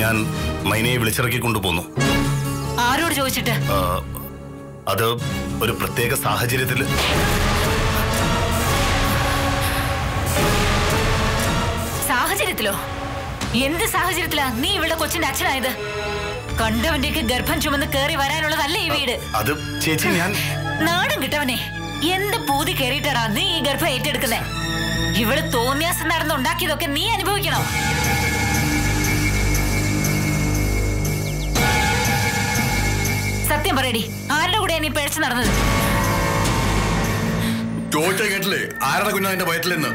ഞാൻ മൈനയെ വിളിച്ചിറക്കി കൊണ്ടുപോന്നു. ആരോട് ചോദിച്ചിട്ട്? അത് ഒരു പ്രത്യേക സാഹചര്യത്തിൽ. സാഹചര്യത്തിലോ? എന്ത് സാഹചര്യത്തിലാ നീ ഇവിടെ കൊച്ചിന്റെ അച്ഛനായത്? കണ്ടവന്റെയൊക്കെ ഗർഭം ചുമന്ന് കേറി വരാനുള്ളതല്ലേ ഈ വീട്? അത് ചേച്ചി ഞാൻ നാടും കിട്ടവനെ, എന്ത് പൂതി കേറിയിട്ടാടാ നീ ഈ ഗർഭം ഏറ്റെടുക്കുന്നേ? ഇവിടെ തോന്നിയാസം നടന്നുണ്ടാക്കിയതൊക്കെ നീ അനുഭവിക്കണോ? സത്യം പറയടി, ആരുടെ കൂടെയാ നീ പേഴ്ച നടന്നത്? ചോദിച്ചാ കേട്ടില്ലേ ആരുടെ കുഞ്ഞാ എന്റെ വയറ്റിലെന്ന്?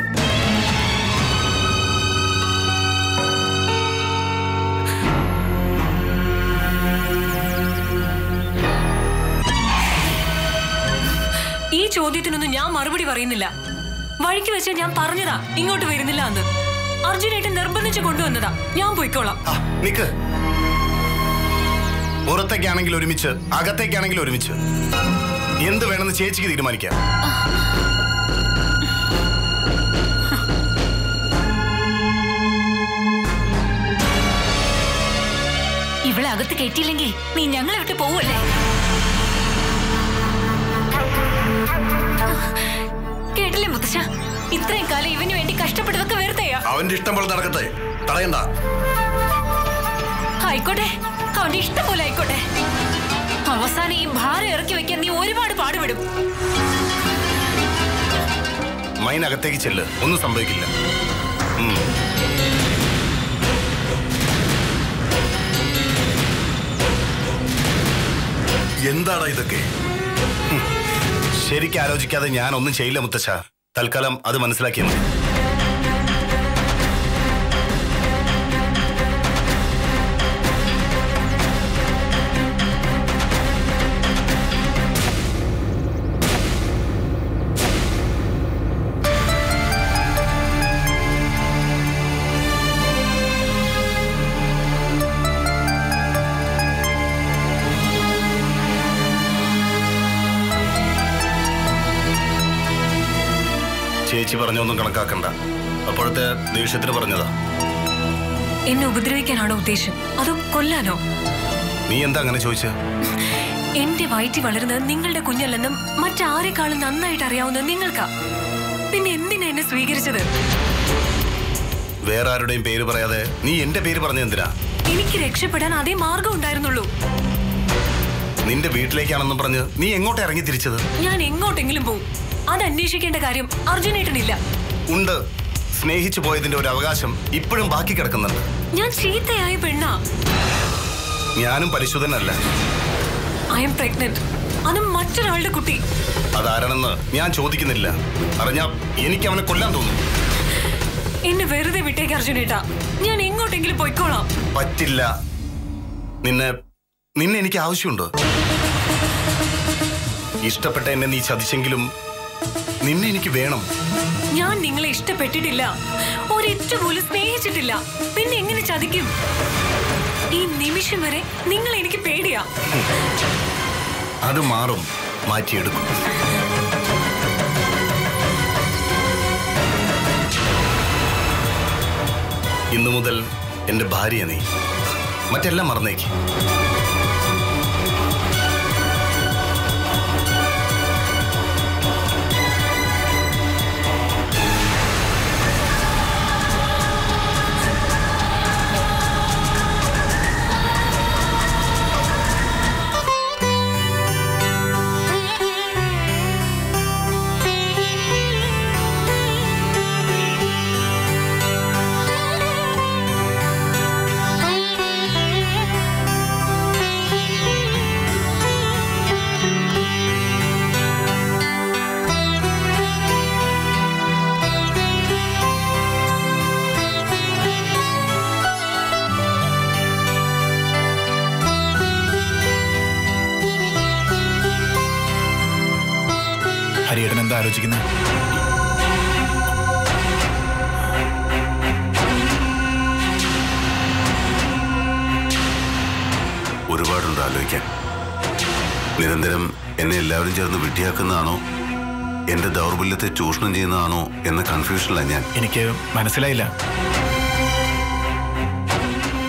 ഈ ചോദ്യത്തിനൊന്നും ഞാൻ മറുപടി പറയുന്നില്ല. വഴിക്ക് വെച്ച് ഞാൻ പറഞ്ഞതാ ഇങ്ങോട്ട് വരുന്നില്ല എന്ന്. അർജുനായിട്ട് നിർബന്ധിച്ച് കൊണ്ടുവന്നതാ. ഞാൻ പോയിക്കോളാം. പുറത്തേക്കാണെങ്കിൽ ഒരുമിച്ച്, അകത്തേക്കാണെങ്കിൽ ഒരുമിച്ച്. എന്ത് വേണമെന്ന് ചേച്ചിക്ക് തീരുമാനിക്കാം. ഇവിടെ അകത്ത് കയറ്റിയില്ലെങ്കിൽ നീ ഞങ്ങളെ വിട്ട് പോവല്ലേ? കേട്ടില്ലേ മുത്തശ്ശ, ഇത്രയും കാലം ഇവന് വേണ്ടി കഷ്ടപ്പെട്ടതൊക്കെ വെറുതെയാ. അവന്റെ ഇഷ്ടം പോലെ നടക്കട്ടെ, തടയണ്ട. ആയിക്കോട്ടെ, അവന്റെ ഇഷ്ടം പോലെ ആയിക്കോട്ടെ. അവസാനം ഈ ഭാരം ഇറക്കി വെക്കാൻ നീ ഒരുപാട് പാടുപെടും. മൈനകത്തേക്ക് ചെല്ല്, ഒന്നും സംഭവിക്കില്ല. എന്താടാ ഇതൊക്കെ? ശരിക്കും ആലോചിക്കാതെ ഞാൻ ഒന്നും ചെയ്യില്ല മുത്തശ്ശ. തൽക്കാലം അത് മനസ്സിലാക്കിയത്. ചേച്ചി പറഞ്ഞൊന്നും കണക്കാക്കണ്ട. അപ്പോഴത്തെ ദേഷ്യത്തിന് പറഞ്ഞതാ. എന്നെ ഉപദ്രവിക്കാനാണോ ഉദ്ദേശം, അതോ കൊല്ലാനോ? നീ എന്താ അങ്ങനെ ചോദിച്ച? എന്റെ വയറ്റി വളരുന്നത് നിങ്ങളുടെ കുഞ്ഞല്ലെന്നും മറ്റാരെക്കാളും നന്നായിട്ട് അറിയാവുന്നത് നിങ്ങൾക്കാ. പിന്നെ എന്തിനാ എന്നെ സ്വീകരിച്ചത്? വേറെ ആരുടെയും പേര് പറയാതെ നീ എന്റെ പേര് പറഞ്ഞ എന്തിനാ? എനിക്ക് രക്ഷപ്പെടാൻ അതേ മാർഗം ഉണ്ടായിരുന്നുള്ളൂ. നിന്റെ വീട്ടിലേക്കാണെന്നും പറഞ്ഞ് നീ എങ്ങോട്ട് ഇറങ്ങി തിരിച്ചത്? ഞാൻ എങ്ങോട്ടെങ്കിലും പോവും. അത് അന്വേഷിക്കേണ്ട കാര്യം അർജുനേട്ടനില്ല. ഉണ്ട്. സ്നേഹിച്ചു പോയതിന്റെ ഒരു അവകാശം ഇപ്പോഴും ബാക്കി കിടക്കുന്നുണ്ട്. ഞാൻ ചീത്തയായ പെണ്ണാ. ഞാനും പരിശുദ്ധനല്ല. I M pregnant. അതും മറ്റൊരാളുടെ കുട്ടി. അതാരാണെന്ന് ഞാൻ ചോദിക്കുന്നില്ല. അറിഞ്ഞാ എനിക്ക് അവനെ കൊല്ലാൻ തോന്നും. എന്നെ വെറുതെ വിട്ടേക്ക് അർജുനേട്ടാ. ഞാൻ എങ്ങോട്ടെങ്കിലും പോയിക്കോളാം. പറ്റില്ല. നിന്നെ എനിക്ക് ആവശ്യമുണ്ടോ? ഇഷ്ടപ്പെട്ട എന്നെ നീ ചതിച്ചെങ്കിലും നിന്നെ എനിക്ക് വേണം. ഞാൻ നിങ്ങളെ ഇഷ്ടപ്പെട്ടിട്ടില്ല, ഒരിറ്റ പോലും സ്നേഹിച്ചിട്ടില്ല. പിന്നെ എങ്ങനെ ചതിക്കും? ഈ നിമിഷം വരെ നിങ്ങൾ എനിക്ക് പേടിയാ. അത് മാറും, മാറ്റിയെടുക്കും. ഇന്നു മുതൽ എന്റെ ഭാര്യ നീ. മറ്റെല്ലാം മറന്നേക്ക്. ഹരിയേട്ടൻ എന്താ ആലോചിക്കുന്നത്? ഒരുപാടുണ്ട് ആലോചിക്കാൻ. നിരന്തരം എന്നെ എല്ലാവരും ചേർന്ന് വിട്ടിയാക്കുന്നതാണോ എന്റെ ദൗർബല്യത്തെ ചൂഷണം ചെയ്യുന്നതാണോ എന്ന കൺഫ്യൂഷനിലാണ് ഞാൻ. എനിക്ക് മനസ്സിലായില്ല.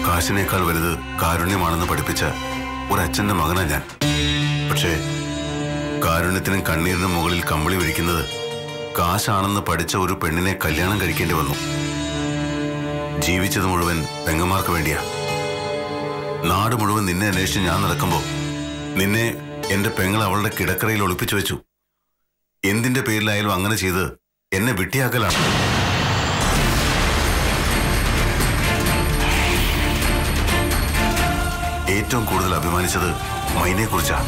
കാശിനേക്കാൾ വലുത് കാരുണ്യമാണെന്ന് പഠിപ്പിച്ച ഒരച്ഛന്റെ മകനാ ഞാൻ. പക്ഷേ കാരുണ്യത്തിനും കണ്ണീരിനും മുകളിൽ കമ്പിളി വിരിക്കുന്നത് കാശാണെന്ന് പഠിച്ച ഒരു പെണ്ണിനെ കല്യാണം കഴിക്കേണ്ടി വന്നു. ജീവിച്ചത് മുഴുവൻ പെങ്ങന്മാർക്ക് വേണ്ടിയാ. നാട് മുഴുവൻ നിന്നെ അന്വേഷിച്ച് ഞാൻ നടക്കുമ്പോൾ നിന്നെ എന്റെ പെങ്ങൾ അവളുടെ കിടക്കറയിൽ ഒളിപ്പിച്ചു വെച്ചു. എന്തിന്റെ പേരിലായാലും അങ്ങനെ ചെയ്ത് എന്നെ വിട്ടിയാക്കലാണ്. ഏറ്റവും കൂടുതൽ അഭിമാനിച്ചത് മൈനെ കുറിച്ചാ.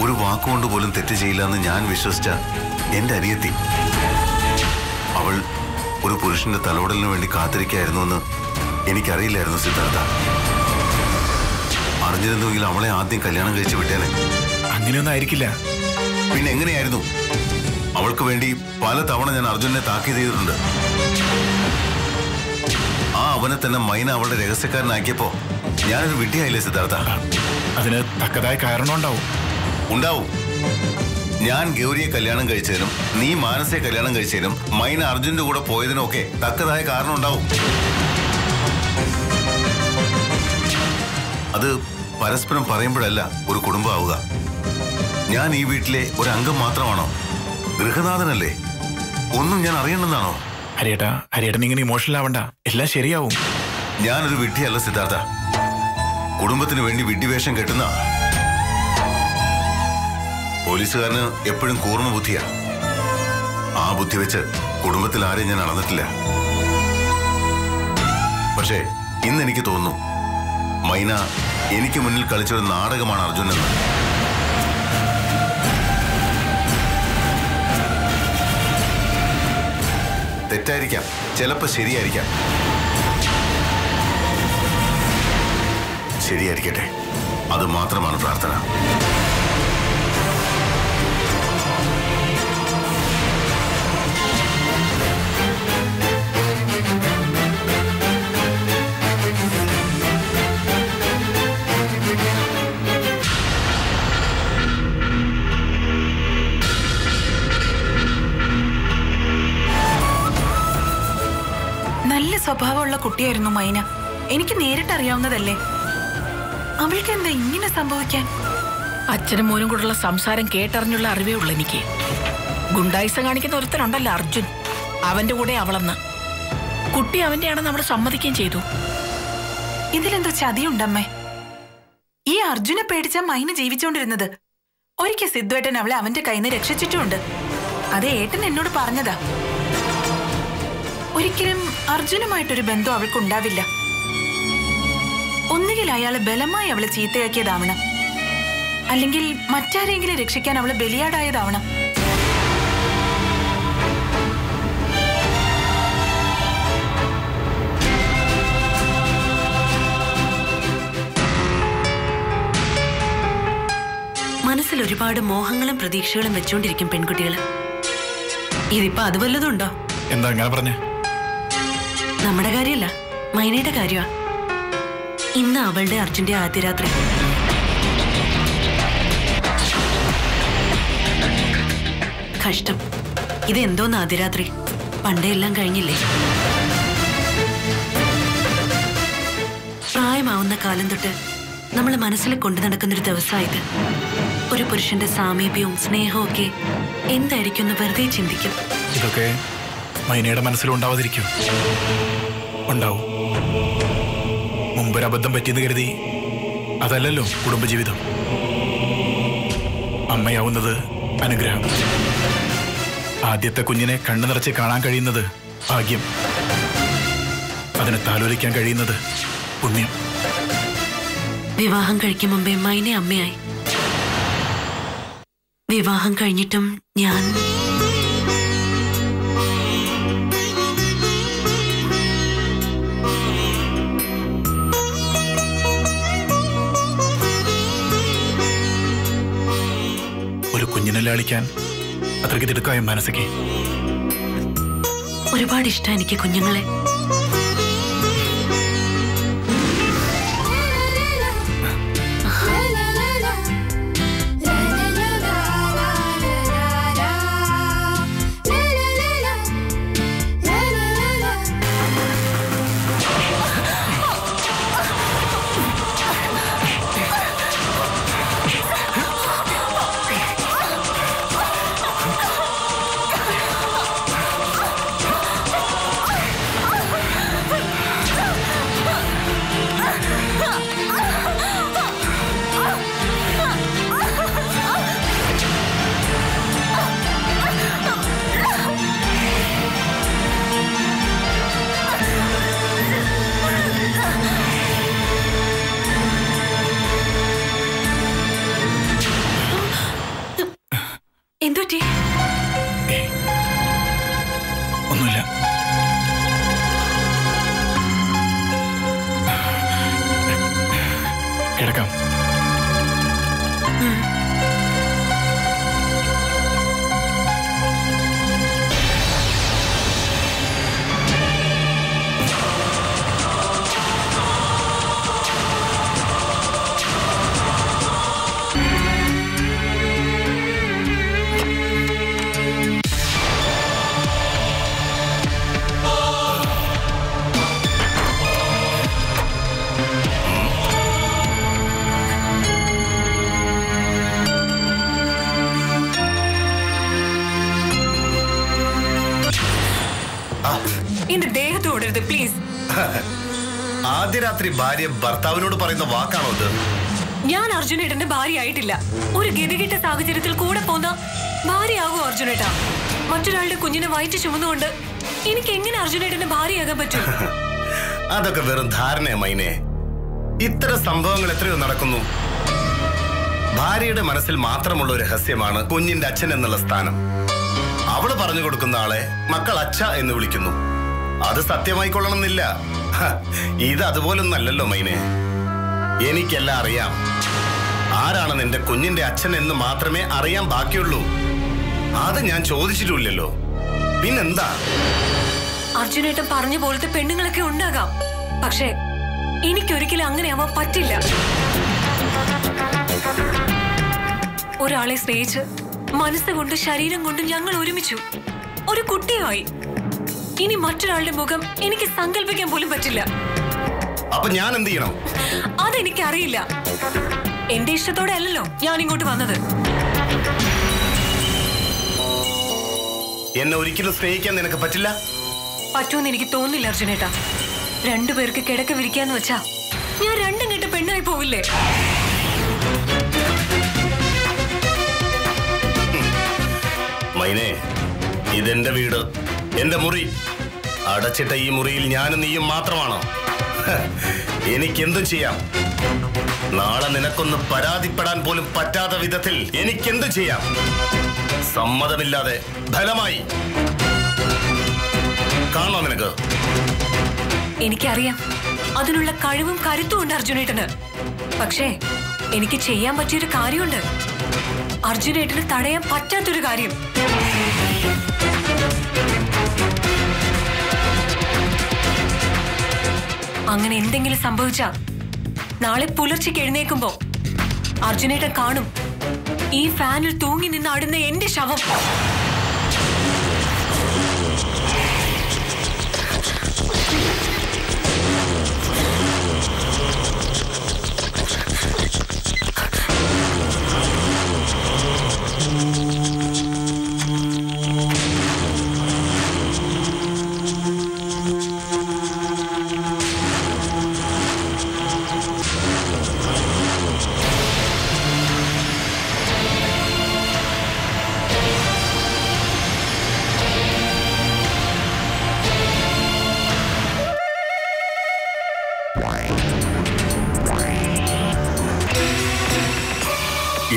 ഒരു വാക്കുകൊണ്ട് പോലും തെറ്റ് ചെയ്യില്ല എന്ന് ഞാൻ വിശ്വസിച്ച എന്റെ അനിയത്തി, അവൾ ഒരു പുരുഷന്റെ തലോടലിന് വേണ്ടി കാത്തിരിക്കായിരുന്നുവെന്ന് എനിക്കറിയില്ലായിരുന്നു സിദ്ധാർത്ഥ. അറിഞ്ഞിരുന്നുവെങ്കിൽ അവളെ ആദ്യം കല്യാണം കഴിച്ചു വിട്ടേനെ. അങ്ങനെയൊന്നും ആയിരിക്കില്ല. പിന്നെ എങ്ങനെയായിരുന്നു? അവൾക്ക് വേണ്ടി പല തവണ ഞാൻ അർജുനെ താക്കീത് ചെയ്തിട്ടുണ്ട്. ആ അവനെ തന്നെ മൈന അവളുടെ രഹസ്യക്കാരനാക്കിയപ്പോ ഞാനൊരു വിഡ്ഢിയായില്ലേ സിദ്ധാർത്ഥ? അതിന് തക്കതായ കാരണം ഉണ്ടാവും. ഞാൻ ഗൗരിയെ കല്യാണം കഴിച്ചതിനും നീ മാനസയെ കല്യാണം കഴിച്ചതിനും മൈന അർജുന്റെ കൂടെ പോയതിനും ഒക്കെ തക്കതായ കാരണം ഉണ്ടാവും. അത് പരസ്പരം പറയുമ്പോഴല്ല ഒരു കുടുംബമാവുക. ഞാൻ ഈ വീട്ടിലെ ഒരു അംഗം മാത്രമാണോ? ഗൃഹനാഥനല്ലേ? ഒന്നും ഞാൻ അറിയണമെന്നാണോ? ഹരിയേട്ടൻ ഇങ്ങനെ ഇമോഷണൽ ആവണ്ട, എല്ലാം ശരിയാവും. ഞാനൊരു വിഡ്ഢിയല്ല സിദ്ധാർത്ഥ. കുടുംബത്തിന് വേണ്ടി വിഡ്ഢിവേഷം കെട്ടുന്ന പോലീസുകാരന് എപ്പോഴും കൂർമ്മ ബുദ്ധിയാ. ആ ബുദ്ധി വെച്ച് കുടുംബത്തിൽ ആരെയും ഞാൻ അളന്നിട്ടില്ല. പക്ഷേ ഇന്ന് എനിക്ക് തോന്നുന്നു മൈന എനിക്ക് മുന്നിൽ കളിച്ചൊരു നാടകമാണ് അർജുൻ എന്ന്. തെറ്റായിരിക്കാം, ചിലപ്പോൾ ശരിയായിരിക്കാം. ശരിയായിരിക്കട്ടെ, അത് മാത്രമാണ് പ്രാർത്ഥന. നല്ല സ്വഭാവമുള്ള കുട്ടിയായിരുന്നു മൈന. എനിക്ക് നേരിട്ടറിയാവുന്നതല്ലേ. അവൾക്ക് എന്താ ഇങ്ങനെ സംഭവിക്കാൻ? അച്ഛനും മോനും കൂടെയുള്ള സംസാരം കേട്ടറിഞ്ഞുള്ള അറിവേ ഉള്ളൂ എനിക്ക്. ഗുണ്ടായിസം കാണിക്കുന്ന ഒരുത്തനുണ്ടല്ലോ അർജുൻ, അവന്റെ കൂടെ അവളെന്ന്. കുട്ടി അവന്റെയാണെന്ന് നമ്മൾ സമ്മതിക്കുകയും ചെയ്തു. ഇതിലെന്തോ ചതിയുണ്ടമ്മേ. ഈ അർജുനെ പേടിച്ച മൈന ജീവിച്ചോണ്ടിരുന്നത്. ഒരിക്കൽ സിദ്ധുവേട്ടൻ അവളെ അവന്റെ കയ്യിൽ നിന്ന് രക്ഷിച്ചിട്ടുമുണ്ട്. അത് ഏട്ടൻ എന്നോട് പറഞ്ഞതാ. ഒരിക്കലും അർജുനുമായിട്ടൊരു ബന്ധം അവൾക്കുണ്ടാവില്ല. ഒന്നുകിൽ അയാളെ ബലമായി അവളെ ചീത്തയാക്കിയതാവണം, അല്ലെങ്കിൽ മറ്റാരെങ്കിലും രക്ഷിക്കാൻ അവളെ ബലിയാടായതാവണം. മനസ്സിൽ ഒരുപാട് മോഹങ്ങളും പ്രതീക്ഷകളും വെച്ചോണ്ടിരിക്കും പെൺകുട്ടികള്. ഇതിപ്പോ അത് വല്ലതുണ്ടോ? എന്താ അങ്ങനെ പറഞ്ഞേ? നമ്മുടെ കാര്യമല്ല, മൈനയുടെ കാര്യമാ. ഇന്ന് അവളുടെ അർജുന്റെ ആദ്യ രാത്രി. കഷ്ടം, ഇതെന്തോന്ന് ആദ്യ രാത്രി? പണ്ടേ എല്ലാം കഴിഞ്ഞില്ലേ? പ്രായമാവുന്ന കാലം തൊട്ട് നമ്മൾ മനസ്സിൽ കൊണ്ടു നടക്കുന്നൊരു ദിവസമായത്. ഒരു പുരുഷന്റെ സാമീപ്യവും സ്നേഹവും ഒക്കെ എന്തായിരിക്കും എന്ന് വെറുതെ ചിന്തിക്കും. ഇതൊക്കെ മൈനയുടെ മനസ്സിലുണ്ടാവാതിരിക്കും. ഉണ്ടാവും. മുമ്പൊരബദ്ധം പറ്റിയെന്ന് കരുതി അതല്ലല്ലോ കുടുംബജീവിതം. അമ്മയാവുന്നത് അനുഗ്രഹം. ആദ്യത്തെ കുഞ്ഞിനെ കണ്ണു നിറച്ച് കാണാൻ കഴിയുന്നത് ഭാഗ്യം. അതിനെ താലോലിക്കാൻ കഴിയുന്നത് പുണ്യം. വിവാഹം കഴിക്കും മുമ്പേ മൈനെ അമ്മയായി. വിവാഹം കഴിഞ്ഞിട്ടും ഞാൻ ഒരു കുഞ്ഞിനെ ലാളിക്കാൻ അത്രയ്ക്ക് തിടുക്കായ മനസ്സൊക്കെ. ഒരുപാട് ഇഷ്ടം എനിക്ക് കുഞ്ഞുങ്ങളെ. കിടക്കാം. എന്റെ ദേഹത്ത് ഓടരുത് പ്ലീസ്. ആദ്യ രാത്രി ഭാര്യ ഭർത്താവിനോട് പറയുന്ന വാക്കാണോ ഇത്? ഞാൻ അർജുനേട്ടന്റെ ഭാര്യയായിട്ടില്ല. ഒരു ഗതികെട്ട സാഹചര്യത്തിൽ കൂടെ പോന്ന ഭാര്യയാകും അർജുനേട്ടാ. മറ്റൊരാളുടെ കുഞ്ഞിനെ വയറ്റി ചുമന്നുകൊണ്ട് എനിക്ക് എങ്ങനെ അർജുനേട്ടന്റെ ഭാര്യയാകാൻ പറ്റും? അതൊക്കെ വെറും ധാരണയാ മൈനെ. ഇത്തരം സംഭവങ്ങൾ എത്രയോ നടക്കുന്നു. ഭാര്യയുടെ മനസ്സിൽ മാത്രമുള്ള ഒരു രഹസ്യമാണ് കുഞ്ഞിന്റെ അച്ഛൻ എന്നുള്ള സ്ഥാനം. അവള് പറഞ്ഞു കൊടുക്കുന്ന ആളെ മക്കൾ അച്ഛ എന്ന് വിളിക്കുന്നു. അത് സത്യമായിക്കൊള്ളണമെന്നില്ല. ഇത് അതുപോലൊന്നല്ലല്ലോ മൈനെ. എനിക്കെല്ലാം അറിയാം. ആരാണ് നിന്റെ കുഞ്ഞിന്റെ അച്ഛൻ എന്ന് മാത്രമേ അറിയാൻ ബാക്കിയുള്ളൂ. അത് ഞാൻ ചോദിച്ചിട്ടില്ലല്ലോ. പിന്നെന്താ? അർജുനേട്ടൻ പറഞ്ഞ പോലത്തെ പെണ്ണുങ്ങളൊക്കെ ഉണ്ടാകാം. പക്ഷേ എനിക്കൊരിക്കലും അങ്ങനെ ആവാൻ പറ്റില്ല. ഒരാളെ സ്നേഹിച്ച് മനസ്സുകൊണ്ട് ശരീരം കൊണ്ട് ഞങ്ങൾ ഒരുമിച്ചു, ഒരു കുട്ടിയായി. ഇനി മറ്റൊരാളുടെ മുഖം എനിക്ക് സങ്കല്പിക്കാൻ പോലും പറ്റില്ല. അപ്പൊ ഞാൻ എന്ത് ചെയ്യണം? അതെനിക്കറിയില്ല. എന്റെ ഇഷ്ടത്തോടെ അല്ലല്ലോ ഞാൻ ഇങ്ങോട്ട് വന്നത്. എന്നെ ഒരിക്കലും സ്നേഹിക്കാൻ നിനക്ക് പറ്റില്ല. പറ്റുമെന്ന് എനിക്ക് തോന്നുന്നില്ല അർജുനേട്ടാ. രണ്ടുപേർക്ക് കിടക്ക വിരിക്കാന്ന് വെച്ചാ ഞാൻ രണ്ടും കെട്ട് പെണ്ണായി പോവില്ലേ? മൈനെ, ഇതെന്റെ വീട്, എന്റെ മുറി. അടച്ചിട്ട ഈ മുറിയിൽ ഞാനും നീയും മാത്രമാണോ? എനിക്കെന്തും ചെയ്യാം. നാളെ നിനക്കൊന്ന് പരാതിപ്പെടാൻ പോലും പറ്റാത്ത വിധത്തിൽ എനിക്കെന്തും ചെയ്യാം. സമ്മതമില്ലാതെ ഫലമായി. കാണോ നിനക്ക്? എനിക്കറിയാം അതിനുള്ള കഴിവും കരുത്തും ഉണ്ട് അർജുനേട്ടന്. പക്ഷേ എനിക്ക് ചെയ്യാൻ പറ്റിയൊരു കാര്യമുണ്ട്. അർജുനേട്ടന് തടയാൻ പറ്റാത്തൊരു കാര്യം. അങ്ങനെ എന്തെങ്കിലും സംഭവിച്ചാ നാളെ പുലർച്ചയ്ക്ക് എഴുന്നേക്കുമ്പോ അർജുനേട്ടൻ കാണും ഈ ഫാനിൽ തൂങ്ങി നിന്ന് ആടുന്ന എന്റെ ശവം.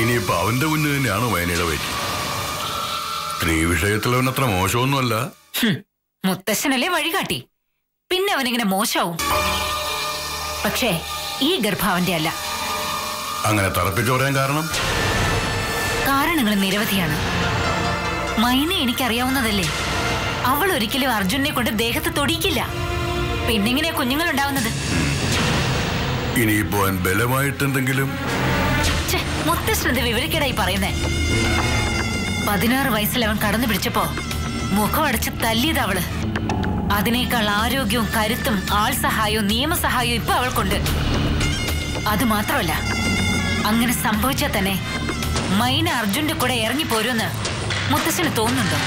ഇനിയിപ്പോ അവന്റെ മുന്നിൽ തന്നെയാണ് വയനയുടെ വയറ്റി. സ്ത്രീ വിഷയത്തിൽ അവനത്ര മോശമൊന്നുമല്ല. മുത്തശ്ശനല്ലേ വഴികാട്ടി, പിന്നെ അവനിങ്ങനെ മോശവും. പക്ഷേ ഈ ഗർഭാവന്റെ അല്ല. അങ്ങനെ തറപ്പിച്ചു പറയാൻ കാരണം? കാരണങ്ങൾ നിരവധിയാണ്. മൈനെ എനിക്കറിയാവുന്നതല്ലേ. അവൾ ഒരിക്കലും അർജുനെ കൊണ്ട് ദേഹത്ത് തൊടിയിക്കില്ല. പിന്നെങ്ങനെയാ കുഞ്ഞുങ്ങൾ ഉണ്ടാവുന്നത്? ഇനിയിപ്പോ ബലമായിട്ടെന്തെങ്കിലും? മുത്തശ്ശന്റെ വിവരക്കേടായി പറയുന്നേ. 16 വയസ്സിൽ അവൻ കടന്നു പിടിച്ചപ്പോ മുഖം അടച്ച് തല്ലിയത് അവള്. അതിനേക്കാൾ ആരോഗ്യവും കരുത്തും ആൾ സഹായവും നിയമസഹായവും ഇപ്പൊ അവൾക്കുണ്ട്. അത് മാത്രമല്ല, അങ്ങനെ സംഭവിച്ചാൽ തന്നെ മൈന അർജുന്റെ കൂടെ ഇറങ്ങിപ്പോരുമെന്ന് മുത്തശ്ശന് തോന്നുന്നുണ്ടോ?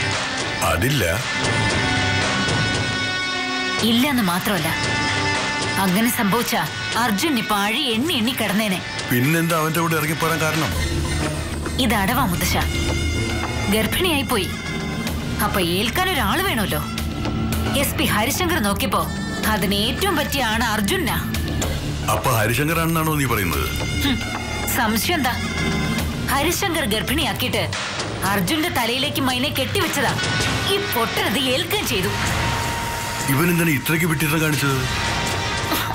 അതില്ല. ഇല്ലെന്ന് മാത്രമല്ല, അങ്ങനെ സംഭവിച്ച അർജുൻ ഇപ്പൊ അഴി എണ്ണി കിടന്നേനെ. പിന്നെന്താ അവന്റെ കൂടെ ഇറങ്ങിപ്പോരാൻ കാരണം? ഇത് അടവാ മുത്തശ്ശ. ഗർഭിണിയായി പോയി. അപ്പൊ ഏൽക്കാൻ ഒരാള് വേണമല്ലോ. SP ഹരിശങ്കർ നോക്കിയപ്പോ അതിന് ഏറ്റവും പറ്റിയ ആണ് അർജുനാ. അപ്പൊ ഹരിശങ്കർ ആണെന്നാണോ നീ പറയുന്നത്? സംശയം എന്താ? ഹരിശങ്കർ ഗർഭിണിയാക്കിയിട്ട് അർജുന്റെ തലയിലേക്ക് മൈനെ കെട്ടിവെച്ചതാ. ഈ പൊട്ടനത് ഏൽക്കുകയും ചെയ്തു. ഇവനെന്താണ് ഇത്രയ്ക്ക് വിട്ടിട്ട് കാണിച്ചത്?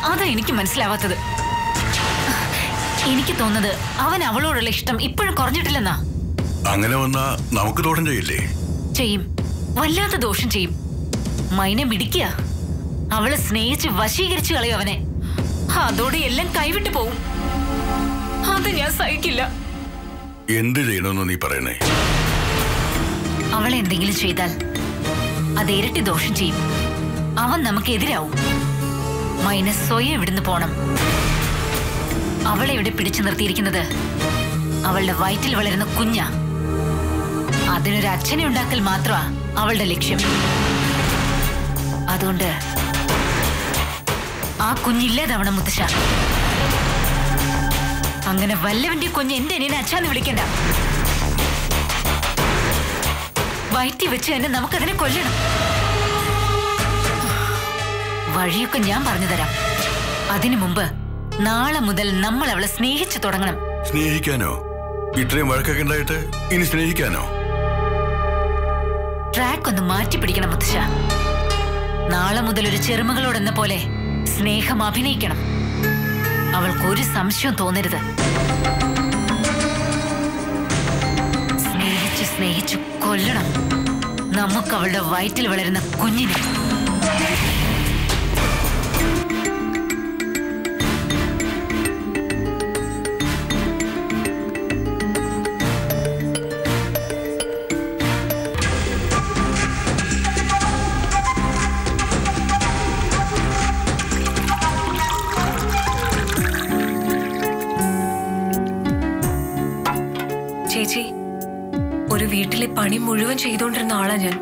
അതാ എനിക്ക് മനസ്സിലാവാത്തത്. എനിക്ക് തോന്നുന്നത് അവൻ അവളോടുള്ള ഇഷ്ടം ഇപ്പോഴും കുറഞ്ഞിട്ടില്ലെന്നാ. അങ്ങനെ വന്നാ നമുക്ക് ദോഷം ചെയ്യില്ലേ? ചെയ്യും, വല്ലാത്ത ദോഷം ചെയ്യും. മൈനെ മിടിക്കുക. അവളെ സ്നേഹിച്ച് വശീകരിച്ചു കളയും അവനെ. അതോടെ എല്ലാം കൈവിട്ടു പോവും. അത് ഞാൻ സഹിക്കില്ല. എന്ത് ചെയ്യണമെന്ന് നീ പറയണേ? അവളെ എന്തെങ്കിലും ചെയ്താൽ അത് ഇരട്ടി ദോഷം ചെയ്യും. അവൻ നമുക്കെതിരാവും. മൈന സ്വയം ഇവിടുന്ന് പോണം. അവളെ ഇവിടെ പിടിച്ചു നിർത്തിയിരിക്കുന്നത് അവളുടെ വയറ്റിൽ വളരുന്ന കുഞ്ഞാ. അതിനൊരു അച്ഛനെ ഉണ്ടാക്കൽ മാത്രമാ അവളുടെ ലക്ഷ്യം. അതുകൊണ്ട് ആ കുഞ്ഞില്ലാതാവണം മുത്തശ്ശ. അങ്ങനെ വല്ലവന്റെ കുഞ്ഞ് എന്റെ അനിയനെ അച്ഛാന്ന് വിളിക്കണ്ട. വയറ്റി വെച്ച് തന്നെ നമുക്കതിനെ കൊല്ലണം. വഴിയൊക്കെ ഞാൻ പറഞ്ഞു തരാം. അതിനു മുമ്പ് നാളെ മുതൽ നമ്മൾ അവളെ സ്നേഹിച്ചു തുടങ്ങണം. സ്നേഹിക്കാനോ? ഇത്രയും വഴക്കൊക്കെ ഉണ്ടായിട്ട് ഇനി സ്നേഹിക്കാനോ? ട്രാക്ക് ഒന്ന് മാറ്റി പിടിക്കണം മുത്തശ്ശ. നാളെ മുതൽ ഒരു ചെറുമകളോടെന്ന പോലെ സ്നേഹം അഭിനയിക്കണം. അവൾക്കൊരു സംശയം തോന്നരുത്. സ്നേഹിച്ച് സ്നേഹിച്ചു കൊല്ലണം നമുക്ക് അവളുടെ വയറ്റിൽ വളരുന്ന കുഞ്ഞിനെ. ചേച്ചി, ഒരു വീട്ടിലെ പണി മുഴുവൻ ചെയ്തുകൊണ്ടിരുന്ന ആളാ ഞാൻ.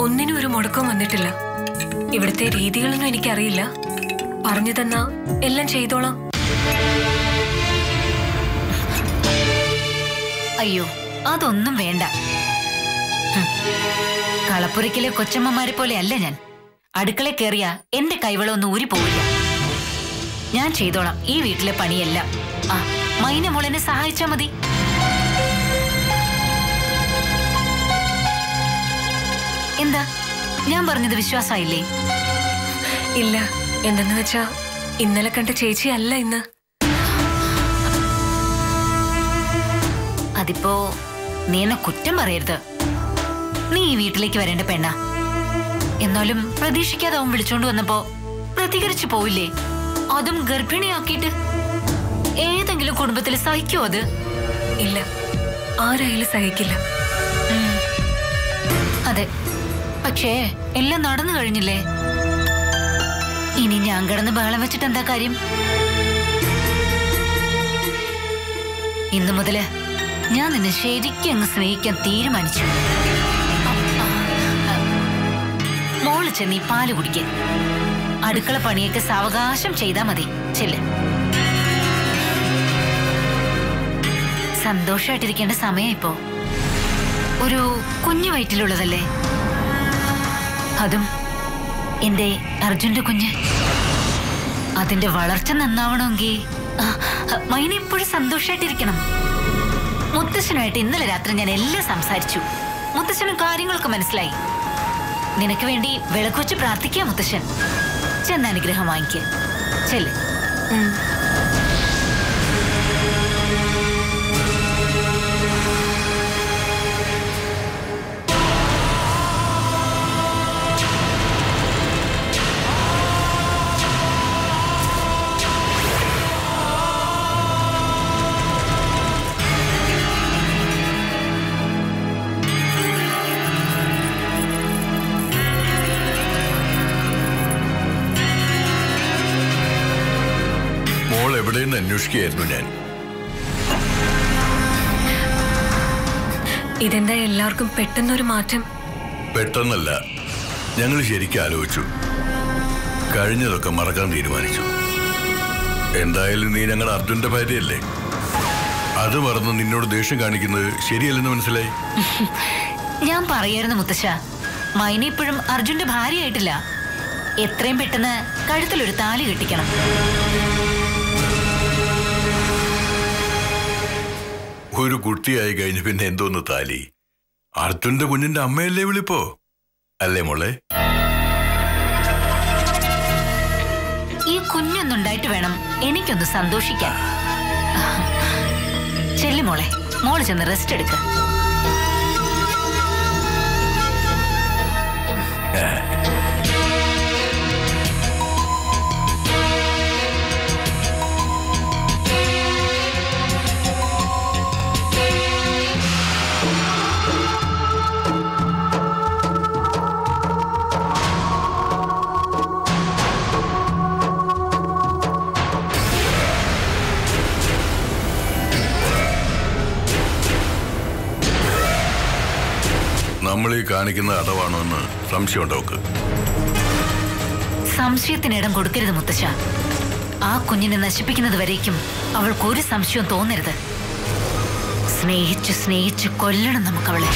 ഒന്നിനും ഒരു മുടക്കം വന്നിട്ടില്ല. ഇവിടുത്തെ രീതികളൊന്നും എനിക്കറിയില്ല. പറഞ്ഞു തന്നാ എല്ലാം ചെയ്തോളാം. അയ്യോ, അതൊന്നും വേണ്ട. കളപ്പുരക്കിലെ കൊച്ചമ്മമാരെ പോലെ അല്ല ഞാൻ. അടുക്കള കയറിയ എന്റെ കൈവളമൊന്നും ഊരി പോവില്ല. ഞാൻ ചെയ്തോളാം ഈ വീട്ടിലെ പണിയെല്ലാം. ആ, മൈന മോളെന്നെ സഹായിച്ചാ മതി. എന്താ, ഞാൻ പറഞ്ഞത് വിശ്വാസമായില്ലേ? ഇല്ല, എന്തെന്ന് വെച്ചാ ഇന്നലെ കണ്ട ചേച്ചി അല്ല ഇന്ന്. അതിപ്പോ നീ എന്നെ കുറ്റം പറയരുത്. നീ ഈ വീട്ടിലേക്ക് വരേണ്ട പെണ്ണ. എന്നാലും പ്രതീക്ഷിക്കാതെ അവൻ വിളിച്ചോണ്ട് വന്നപ്പോ പ്രതികരിച്ചു പോയില്ലേ? അതും ഗർഭിണിയാക്കിയിട്ട്. ഏതെങ്കിലും കുടുംബത്തിൽ സഹിക്കോ അത്? ഇല്ല, ആരായാലും സഹിക്കില്ല. അതെ, പക്ഷേ എല്ലാം നടന്നു കഴിഞ്ഞില്ലേ? ഇനി ഞാൻ കിടന്ന് ബഹളം വെച്ചിട്ട് എന്താ കാര്യം? ഇന്നു മുതല് ഞാൻ നിന്നെ ശരിക്കും അങ്ങ് സ്നേഹിക്കാൻ തീരുമാനിച്ചു. മോള് ചെന്ന് ഈ പാല് കുടിക്കാൻ. അടുക്കള പണിയൊക്കെ സാവകാശം ചെയ്താ മതി. ചെല്ല്. സന്തോഷമായിട്ടിരിക്കേണ്ട സമയം ഇപ്പോ. ഒരു കുഞ്ഞു വയറ്റിലുള്ളതല്ലേ, അതും എന്റെ അർജുന്റെ കുഞ്ഞ്. അതിന്റെ വളർച്ച നന്നാവണമെങ്കിൽ മൈന എപ്പോഴും സന്തോഷമായിട്ടിരിക്കണം. മുത്തശ്ശനുമായിട്ട് ഇന്നലെ രാത്രി ഞാൻ എല്ലാം സംസാരിച്ചു. മുത്തശ്ശനും കാര്യങ്ങളൊക്കെ മനസ്സിലായി. നിനക്ക് വേണ്ടി വിളക്ക് വെച്ച് പ്രാർത്ഥിക്കാം മുത്തശ്ശൻ. ചെന്ന് അനുഗ്രഹം വാങ്ങിക്കുക. ചെല്ല്. എവിടെയെന്ന് അന്വേഷിക്കുകയായിരുന്നു ഞാൻ. ഇതെന്താ എല്ലാവർക്കും പെട്ടെന്നൊരു മാറ്റം? പെട്ടെന്നല്ല, ഞങ്ങൾ ശരിക്കും ആലോചിച്ചു. കഴിഞ്ഞതൊക്കെ മറക്കാൻ തീരുമാനിച്ചു. എന്തായാലും നീ ഞങ്ങളുടെ അർജുന്റെ ഭാര്യയല്ലേ. അത് മറന്ന് നിന്നോട് ദേഷ്യം കാണിക്കുന്നത് ശരിയല്ലെന്ന് മനസ്സിലായി. ഞാൻ പറയായിരുന്നു മുത്തശ്ശ, മൈന ഇപ്പോഴും അർജുന്റെ ഭാര്യയായിട്ടില്ല. എത്രയും പെട്ടെന്ന് കഴുത്തിലൊരു താലി കെട്ടിക്കണം. ഒരു കുട്ടിയായി കഴിഞ്ഞ് പിന്നെ എന്തോന്ന് താലി? അർജുന്റെ കുഞ്ഞിന്റെ അമ്മയല്ലേ വിളിപ്പോ, അല്ലേ മോളെ? ഈ കുഞ്ഞൊന്നുണ്ടായിട്ട് വേണം എനിക്കൊന്ന് സന്തോഷിക്കാൻ. മോളെ, മോള് ചെന്ന് റെസ്റ്റ് എടുക്ക. നമ്മൾ ഈ കാണിക്കുന്ന അടവാണോ എന്ന് സംശയമുണ്ടോ? സംശയത്തിനിടം കൊടുക്കരുത് മുത്തശ്ശ. ആ കുഞ്ഞിനെ നശിപ്പിക്കുന്നത് വരേക്കും അവൾക്കൊരു സംശയവും തോന്നരുത്. സ്നേഹിച്ച് സ്നേഹിച്ച് കൊല്ലണം നമുക്കവളെ.